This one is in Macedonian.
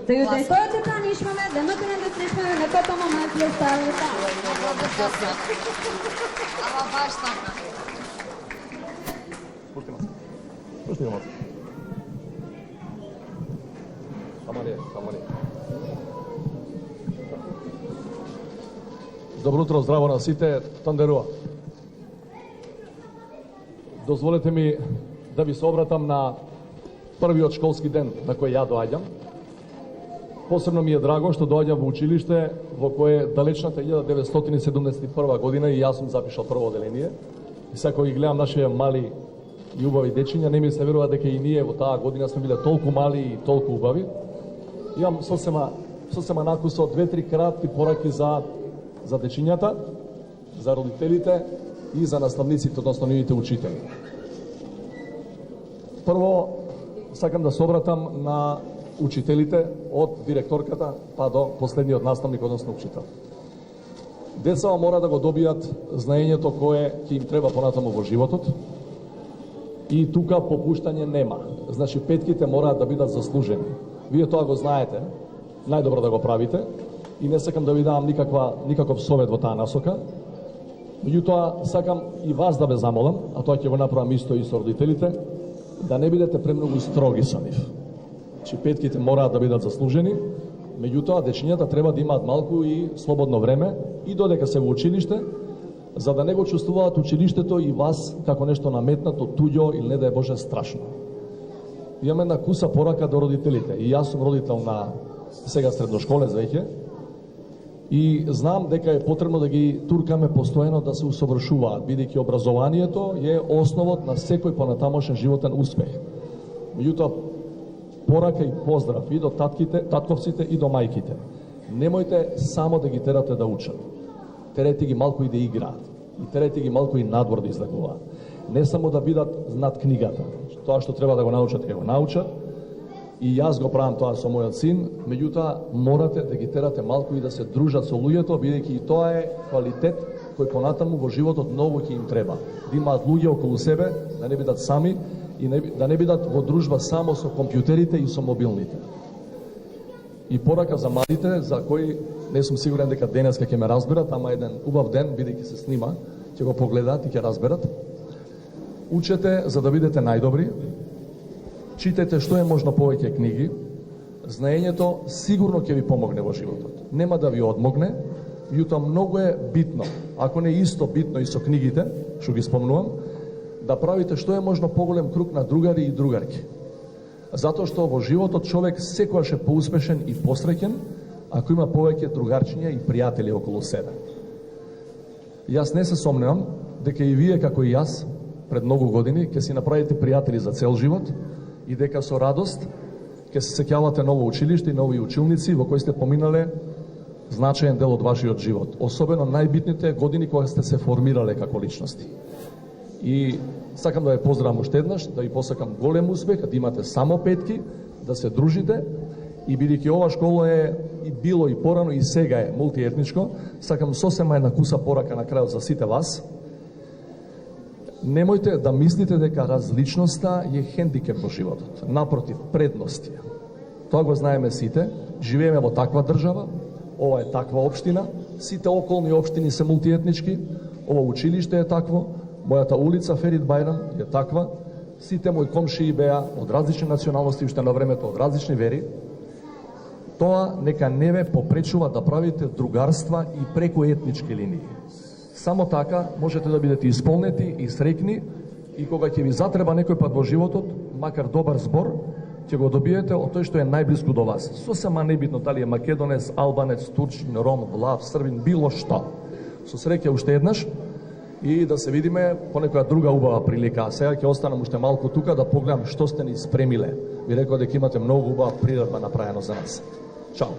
Та й удостоите танишмаме, да мъкане да слишмаме на като момент ли оставите. Ама баш така. Пусти ма. Само не. Добро утро, здраво на сите, Тандерува. Дозволете ми да ви се обратам на првиот школски ден на кој ја доаѓам. Посебно ми е драго што доаѓам во училиште во кое далечната 1971 година и јас сум запишал прво оделение. И сега кога ги гледам нашите мали и убави дечиња, не ми се верува дека и ние во таа година сме биле толку мали и толку убави. Имам сосема накус од 2-3 кратки пораки за дечињата, за родителите и за наставниците, односно нивните учители. Прво, сакам да се обратам на учителите од директорката па до последниот наставник, односно учител. Децата мора да го добијат знаењето кое ќе им треба понатаму во животот и тука попуштање нема. Значи, петките мораат да бидат заслужени. Вие тоа го знаете, најдобро да го правите и не сакам да ви давам никаков совет во таа насока. Меѓутоа, сакам и вас да ве замолам, а тоа ќе го направам исто и со родителите, да не бидете премногу строги со нив. Че петките мораат да бидат заслужени, меѓутоа дечињата треба да имаат малку и слободно време и додека се во училиште, за да не го чувствуваат училиштето и вас како нешто наметнато, туѓо или не да е Боже страшно. Имаме една куса порака до родителите. И јас сум родител на сега средношколец веќе и знам дека е потребно да ги туркаме постојано да се усовршуваат, бидејќи образованието е основот на секој понатамошен животен успех. Меѓутоа, порака и поздрав и до татковците и до мајките. Немојте само да ги терате да учат. Терете ги малку и да играат. И терете ги малку и надвор да излегуваат. Не само да бидат над книгата. Тоа што треба да го научат, ќе го научат. И јас го правам тоа со мојот син, меѓутоа морате да ги терате малку и да се дружат со луѓето, бидејќи и тоа е квалитет кој понатаму во животот многу ќе им треба. Да имаат луѓе околу себе, да не бидат сами и да не бидат во дружба само со компјутерите и со мобилните. И порака за младите, за кои не сум сигурен дека денеска ќе ме разберат, ама еден убав ден, бидејќи се снима, ќе го погледаат и ќе разберат. Учете за да бидете најдобри, читете што е можно повеќе книги, знаењето сигурно ќе ви помогне во животот. Нема да ви одмогне, меѓутоа многу е битно, ако не исто битно и со книгите, што ги спомнувам, да правите што е можно поголем круг на другари и другарки. Затоа што во животот човек секогаш е поуспешен и посреќен ако има повеќе другарчиња и пријатели околу себе. Јас не се сомневам дека и вие како и јас пред многу години ќе си направите пријатели за цел живот и дека со радост ќе се сеќавате ново училиште и нови училници во кои сте поминале значаен дел од вашиот живот, особено најбитните години кога сте се формирале како личности. И сакам да ве поздравам уште еднаш, да ви посакам голем успех, да имате само петки, да се дружите и бидејќи ова школа е и било и порано и сега е мултиетничко, сакам сосема една куса порака на крајот за сите вас. Немојте да мислите дека различноста е хендикеп во животот. Напротив, предност е. Тоа го знаеме сите, живееме во таква држава, ова е таква општина, сите околни општини се мултиетнички, ова училиште е такво, мојата улица Ферид Бајрам е таква, сите мои комшии беа од различни националности уште на времето, од различни вери. Тоа нека не ве попречува да правите другарства и преку етнички линии. Само така можете да бидете исполнети и среќни и кога ќе ви затреба некој пат во животот, макар добар збор, ќе го добиете од тој што е најблиску до вас. Сосема небитно дали е македонец, албанец, турчин, ром, влав, србин, било што. Со среќа уште еднаш и да се видиме по некоја друга убава прилика. А сега ќе останам уште малку тука да погледам што сте ни спремиле. Ви реков дека имате многу убава приредба направено за нас. Чао.